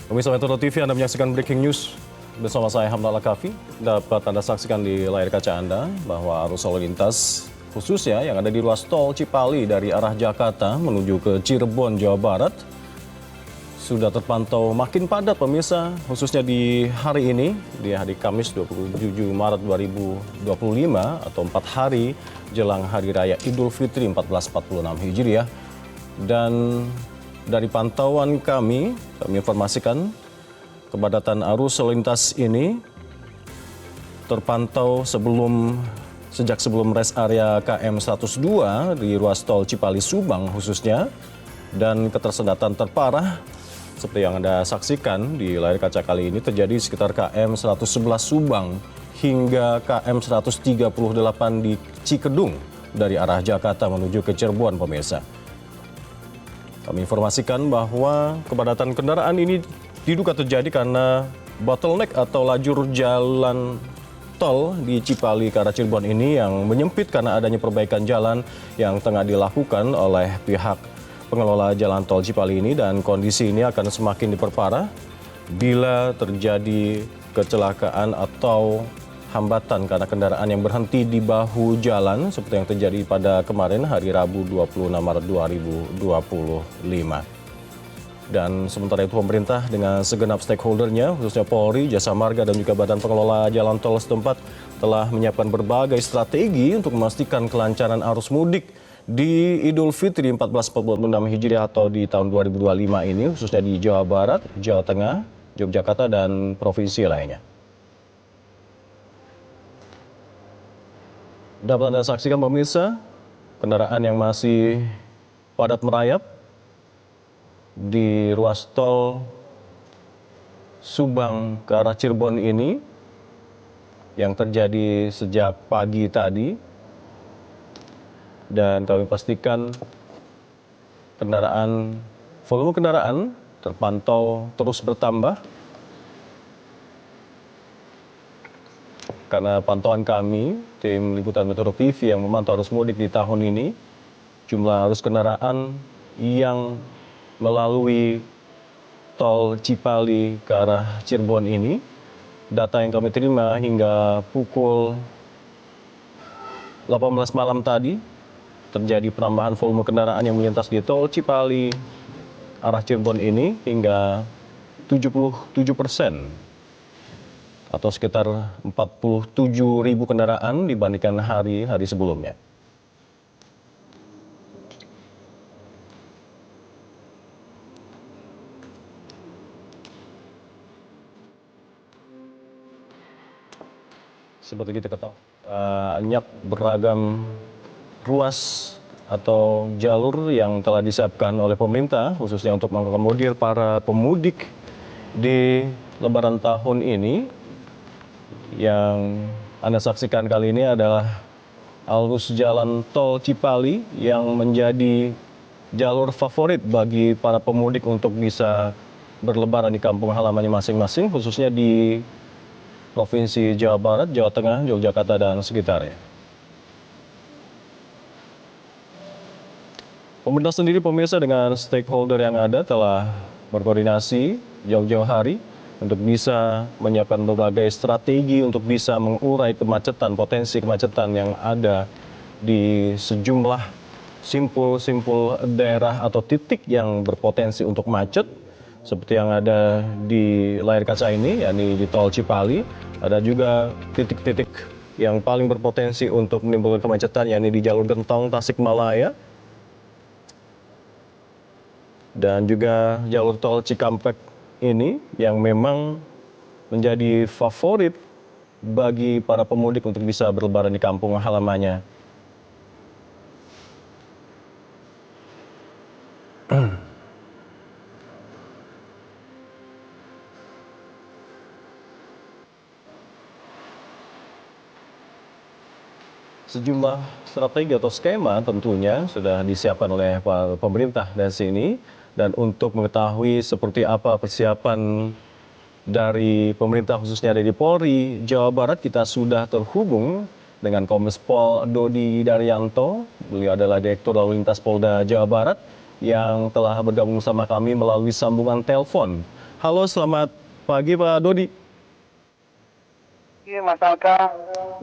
Pemirsa Metro TV, Anda menyaksikan breaking news bersama saya Hamdallah Kafi. Dapat Anda saksikan di layar kaca Anda bahwa arus lalu lintas khususnya yang ada di ruas tol Cipali dari arah Jakarta menuju ke Cirebon, Jawa Barat sudah terpantau makin padat pemirsa, khususnya di hari ini, di hari Kamis 27 Maret 2025 atau 4 hari jelang Hari Raya Idul Fitri 1446 Hijriah. Dan dari pantauan kami informasikan kepadatan arus lalu lintas ini terpantau sejak sebelum rest area KM 102 di ruas tol Cipali Subang khususnya, dan ketersendatan terparah seperti yang Anda saksikan di layar kaca kali ini terjadi sekitar KM 111 Subang hingga KM 138 di Cikedung dari arah Jakarta menuju ke Cirebon pemirsa. Kami informasikan bahwa kepadatan kendaraan ini diduga terjadi karena bottleneck atau lajur jalan tol di Cipali ke arah Cirebon ini yang menyempit karena adanya perbaikan jalan yang tengah dilakukan oleh pihak pengelola jalan tol Cipali ini, dan kondisi ini akan semakin diperparah bila terjadi kecelakaan atau hambatan karena kendaraan yang berhenti di bahu jalan seperti yang terjadi pada kemarin hari Rabu 26 Maret 2025. Dan sementara itu pemerintah dengan segenap stakeholdernya khususnya Polri, Jasa Marga dan juga Badan Pengelola Jalan Tol setempat telah menyiapkan berbagai strategi untuk memastikan kelancaran arus mudik di Idul Fitri 1446 Hijriah atau di tahun 2025 ini, khususnya di Jawa Barat, Jawa Tengah, Yogyakarta, dan provinsi lainnya. Dapat Anda saksikan pemirsa, kendaraan yang masih padat merayap di ruas tol Subang ke arah Cirebon ini yang terjadi sejak pagi tadi. Dan kami pastikan volume kendaraan terpantau terus bertambah. Karena pantauan kami, tim liputan Metro TV yang memantau arus mudik di tahun ini, jumlah arus kendaraan yang melalui tol Cipali ke arah Cirebon ini, data yang kami terima hingga pukul 18 malam tadi, terjadi penambahan volume kendaraan yang melintas di tol Cipali arah Cirebon ini hingga 77% atau sekitar 47.000 kendaraan dibandingkan hari-hari sebelumnya. Seperti kita ketahui, banyak beragam ruas atau jalur yang telah disiapkan oleh pemerintah khususnya untuk mengakomodir para pemudik di Lebaran tahun ini. Yang Anda saksikan kali ini adalah arus jalan tol Cipali yang menjadi jalur favorit bagi para pemudik untuk bisa berlebaran di kampung halamannya masing-masing, khususnya di Provinsi Jawa Barat, Jawa Tengah, Yogyakarta, dan sekitarnya. Pemerintah sendiri pemirsa dengan stakeholder yang ada telah berkoordinasi jauh-jauh hari untuk bisa menyiapkan berbagai strategi untuk bisa mengurai kemacetan, potensi kemacetan yang ada di sejumlah simpul-simpul daerah atau titik yang berpotensi untuk macet. Seperti yang ada di layar kaca ini, yakni di tol Cipali, ada juga titik-titik yang paling berpotensi untuk menimbulkan kemacetan, yakni di jalur Gentong Tasikmalaya, dan juga jalur tol Cikampek ini yang memang menjadi favorit bagi para pemudik untuk bisa berlebaran di kampung halamannya. Sejumlah strategi atau skema tentunya sudah disiapkan oleh pemerintah dari sini. Dan untuk mengetahui seperti apa persiapan dari pemerintah khususnya dari Polri Jawa Barat, kita sudah terhubung dengan Kombes Pol Dodi Daryanto. Beliau adalah Direktur Lalu Lintas Polda Jawa Barat yang telah bergabung bersama kami melalui sambungan telepon. Halo, selamat pagi Pak Dodi. Iya, Mas Alka.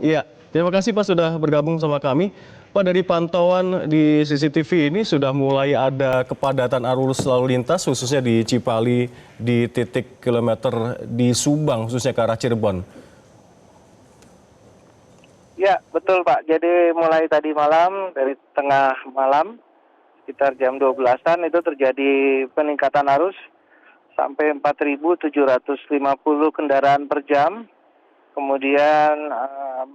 Iya, terima kasih Pak sudah bergabung sama kami. Pak, dari pantauan di CCTV ini sudah mulai ada kepadatan arus lalu lintas khususnya di Cipali di titik kilometer di Subang khususnya ke arah Cirebon. Ya, betul Pak. Jadi mulai tadi malam, dari tengah malam, sekitar jam 12-an itu terjadi peningkatan arus sampai 4.750 kendaraan per jam. Kemudian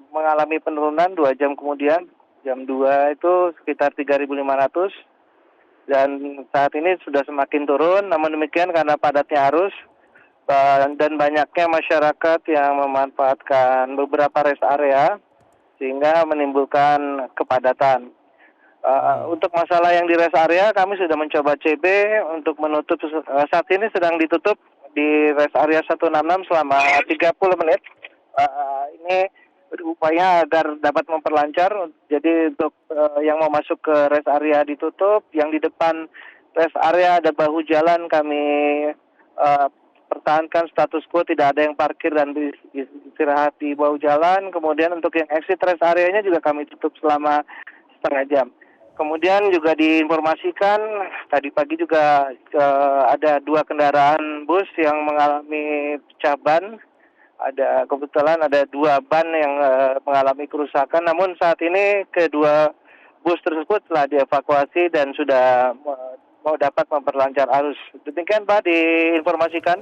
mengalami penurunan 2 jam kemudian, jam 2 itu sekitar 3.500. Dan saat ini sudah semakin turun, namun demikian karena padatnya arus, dan banyaknya masyarakat yang memanfaatkan beberapa rest area, sehingga menimbulkan kepadatan. Untuk masalah yang di rest area, kami sudah mencoba CB untuk menutup, saat ini sedang ditutup di rest area 166 selama 30 menit. Ini berupaya agar dapat memperlancar, jadi untuk yang mau masuk ke rest area ditutup, yang di depan rest area ada bahu jalan kami pertahankan status quo, tidak ada yang parkir dan istirahat di bahu jalan. Kemudian untuk yang exit rest areanya juga kami tutup selama setengah jam. Kemudian juga diinformasikan tadi pagi juga ada 2 kendaraan bus yang mengalami pecah ban. Kebetulan ada 2 ban yang mengalami kerusakan. Namun saat ini kedua bus tersebut telah dievakuasi dan sudah mau dapat memperlancar arus. Demikian Pak diinformasikan.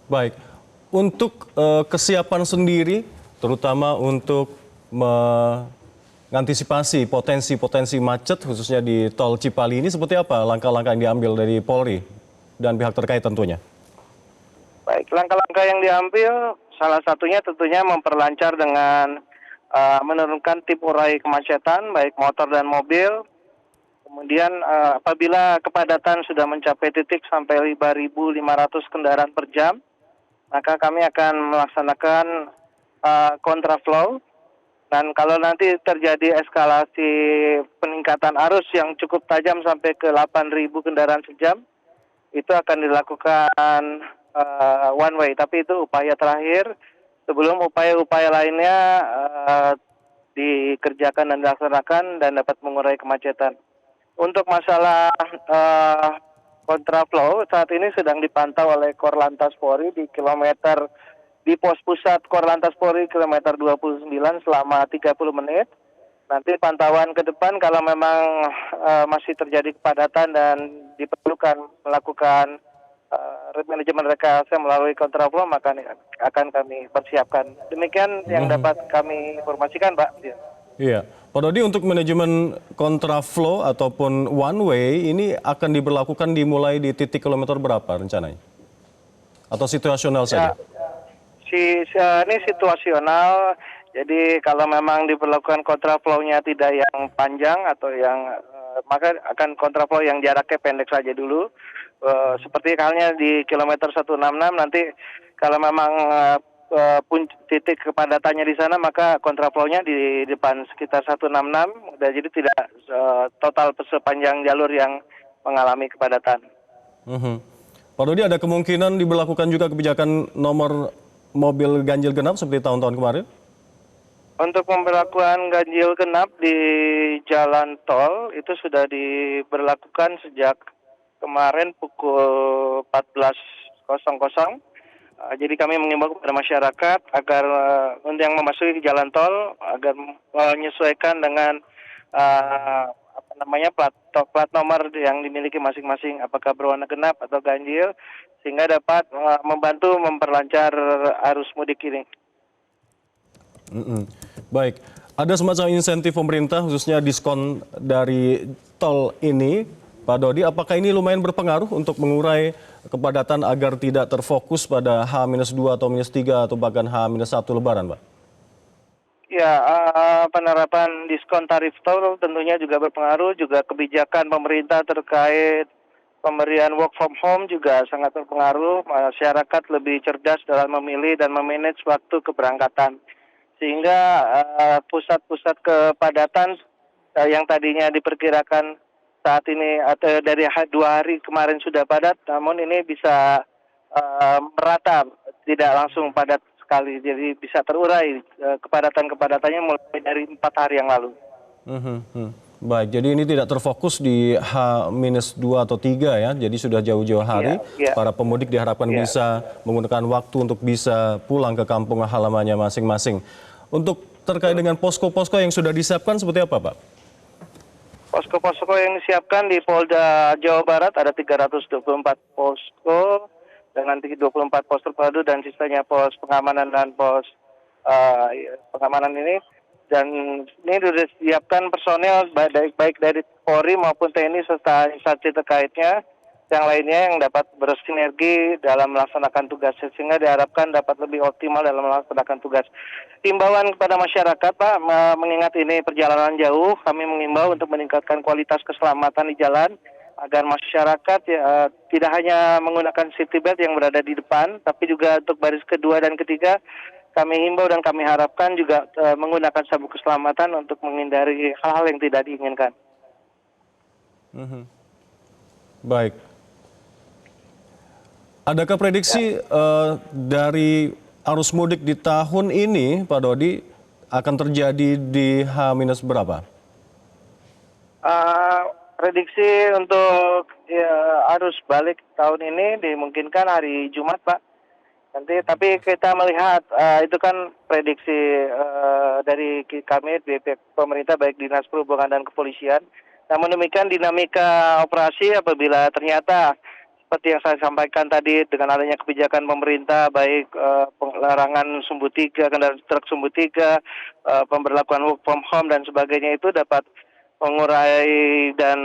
Baik, untuk kesiapan sendiri, terutama untuk mengantisipasi potensi-potensi macet khususnya di tol Cipali ini seperti apa langkah-langkah yang diambil dari Polri dan pihak terkait tentunya? Baik, langkah-langkah yang diambil salah satunya tentunya memperlancar dengan menurunkan tip urai kemacetan baik motor dan mobil. Kemudian apabila kepadatan sudah mencapai titik sampai 5.500 kendaraan per jam, maka kami akan melaksanakan kontraflow. Dan kalau nanti terjadi eskalasi peningkatan arus yang cukup tajam sampai ke 8.000 kendaraan sejam, itu akan dilakukan one way. Tapi itu upaya terakhir sebelum upaya-upaya lainnya dikerjakan dan dilaksanakan dan dapat mengurai kemacetan. Untuk masalah kontraflow, saat ini sedang dipantau oleh Korlantas Polri di pos pusat Korlantas Polri kilometer 29 selama 30 menit. Nanti pantauan ke depan kalau memang masih terjadi kepadatan dan diperlukan melakukan manajemen rekayasa melalui kontraflow, maka akan kami persiapkan. Demikian yang dapat kami informasikan, Pak. Iya, Pak Dodi, untuk manajemen kontraflow ataupun one way ini akan diberlakukan dimulai di titik kilometer berapa rencananya? Atau situasional saja? Ini situasional, jadi kalau memang diberlakukan kontraflow-nya tidak yang panjang atau yang maka akan kontraflow yang jaraknya pendek saja dulu. Seperti halnya di kilometer 166 nanti kalau memang titik kepadatannya di sana, maka kontraflow-nya di depan sekitar 166, dan jadi tidak total sepanjang jalur yang mengalami kepadatan. Pak Dodi, ada kemungkinan diberlakukan juga kebijakan nomor mobil ganjil genap seperti tahun-tahun kemarin? Untuk pemberlakuan ganjil genap di jalan tol itu sudah diberlakukan sejak kemarin pukul 14.00. Jadi kami mengimbau kepada masyarakat agar yang memasuki jalan tol agar menyesuaikan dengan plat nomor yang dimiliki masing-masing, apakah berwarna genap atau ganjil, sehingga dapat membantu memperlancar arus mudik ini. Baik, ada semacam insentif pemerintah khususnya diskon dari tol ini, Pak Dodi, apakah ini lumayan berpengaruh untuk mengurai kepadatan agar tidak terfokus pada H-2 atau -3 atau bahkan H-1 Lebaran, Pak? Ya, penerapan diskon tarif tol tentunya juga berpengaruh, juga kebijakan pemerintah terkait pemberian work from home juga sangat berpengaruh. Masyarakat lebih cerdas dalam memilih dan memanage waktu keberangkatan. Sehingga pusat-pusat kepadatan yang tadinya diperkirakan saat ini atau dari 2 hari kemarin sudah padat, namun ini bisa merata, tidak langsung padat sekali. Jadi bisa terurai kepadatan-kepadatannya mulai dari 4 hari yang lalu. Baik, jadi ini tidak terfokus di H-2 atau 3 ya, jadi sudah jauh-jauh hari. Iya, Para pemudik diharapkan iya. bisa menggunakan waktu untuk bisa pulang ke kampung halamannya masing-masing. Untuk terkait dengan posko-posko yang sudah disiapkan seperti apa, Pak? Posko-posko yang disiapkan di Polda Jawa Barat ada 324 posko dengan 24 pos terpadu dan sisanya pos pengamanan dan pos pengamanan ini. Dan ini sudah disiapkan personel baik dari Polri maupun TNI serta instansi terkaitnya yang lainnya yang dapat bersinergi dalam melaksanakan tugas sehingga diharapkan dapat lebih optimal dalam melaksanakan tugas. Himbauan kepada masyarakat, Pak, mengingat ini perjalanan jauh, kami mengimbau untuk meningkatkan kualitas keselamatan di jalan agar masyarakat tidak hanya menggunakan safety belt yang berada di depan, tapi juga untuk baris kedua dan ketiga kami himbau dan kami harapkan juga menggunakan sabuk keselamatan untuk menghindari hal-hal yang tidak diinginkan. Baik. Adakah prediksi dari arus mudik di tahun ini, Pak Dodi, akan terjadi di H- berapa? Prediksi untuk arus balik tahun ini dimungkinkan hari Jumat, Pak. Nanti, tapi kita melihat itu kan prediksi dari kami di pihak pemerintah baik Dinas Perhubungan dan Kepolisian. Namun demikian dinamika operasi apabila ternyata seperti yang saya sampaikan tadi dengan adanya kebijakan pemerintah baik pelarangan sumbu 3, kendaraan truk sumbu 3, pemberlakuan work from home dan sebagainya itu dapat mengurai dan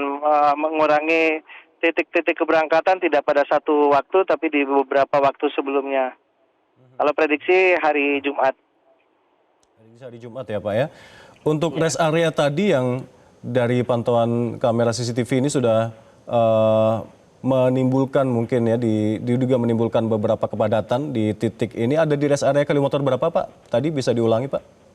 mengurangi titik-titik keberangkatan tidak pada satu waktu tapi di beberapa waktu sebelumnya. Kalau prediksi hari Jumat. Prediksi hari Jumat ya, Pak ya. Untuk rest area tadi yang dari pantauan kamera CCTV ini sudah menimbulkan mungkin ya diduga menimbulkan beberapa kepadatan di titik ini. Ada di rest area kilometer berapa, Pak? Tadi bisa diulangi, Pak?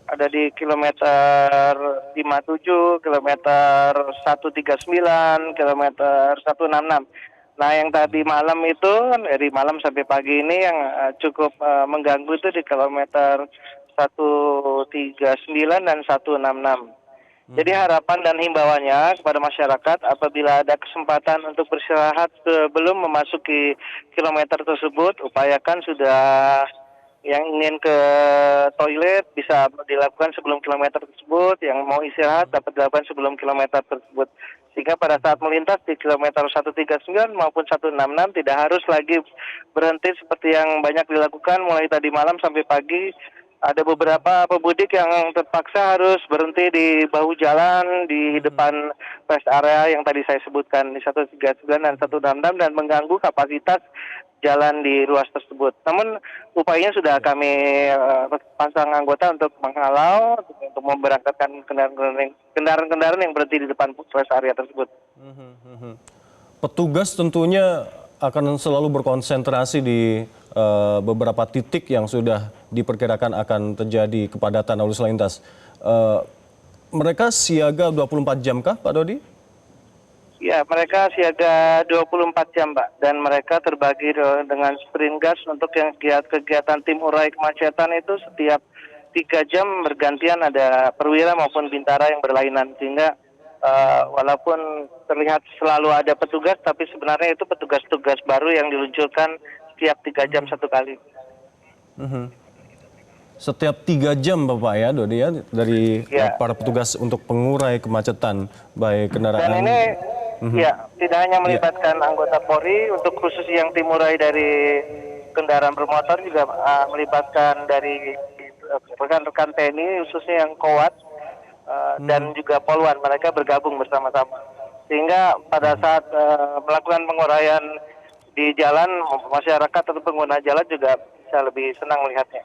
Ada di kilometer 57, kilometer 139, kilometer 166. Nah, yang tadi malam itu, dari malam sampai pagi ini yang cukup mengganggu itu di kilometer 139 dan 166. Jadi harapan dan himbauannya kepada masyarakat apabila ada kesempatan untuk beristirahat sebelum memasuki kilometer tersebut, upayakan sudah yang ingin ke toilet bisa dilakukan sebelum kilometer tersebut, yang mau istirahat dapat dilakukan sebelum kilometer tersebut. Sehingga pada saat melintas di kilometer 139 maupun 166 tidak harus lagi berhenti seperti yang banyak dilakukan mulai tadi malam sampai pagi. Ada beberapa pemudik yang terpaksa harus berhenti di bahu jalan di depan rest area yang tadi saya sebutkan di 139 dan 166 dan mengganggu kapasitas jalan di ruas tersebut. Namun upayanya sudah kami pasang anggota untuk menghalau, untuk memberangkatkan kendaraan-kendaraan yang berhenti di depan rest area tersebut. Petugas tentunya akan selalu berkonsentrasi di beberapa titik yang sudah diperkirakan akan terjadi kepadatan lalu lintas. Mereka siaga 24 jam kah, Pak Dodi? Ya, mereka siaga 24 jam, Pak. Dan mereka terbagi dengan sprint gas untuk yang kegiatan tim urai kemacetan itu setiap 3 jam bergantian ada perwira maupun bintara yang berlainan. Sehingga walaupun terlihat selalu ada petugas, tapi sebenarnya itu petugas-petugas baru yang diluncurkan setiap 3 jam satu kali. Setiap 3 jam Bapak ya, Dodi ya, dari para petugas untuk pengurai kemacetan, baik kendaraan. Dan ini ya tidak hanya melibatkan anggota Polri, untuk khusus yang tim urai dari kendaraan bermotor juga melibatkan dari rekan-rekan TNI, khususnya yang Kowat dan juga Poluan, mereka bergabung bersama-sama. Sehingga pada saat melakukan penguraian di jalan, masyarakat atau pengguna jalan juga bisa lebih senang melihatnya.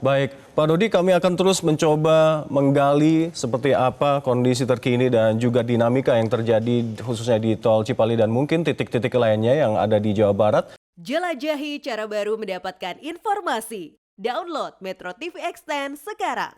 Baik, Pak Dodi, kami akan terus mencoba menggali seperti apa kondisi terkini dan juga dinamika yang terjadi khususnya di Tol Cipali dan mungkin titik-titik lainnya yang ada di Jawa Barat. Jelajahi cara baru mendapatkan informasi. Download Metro TV Extend sekarang.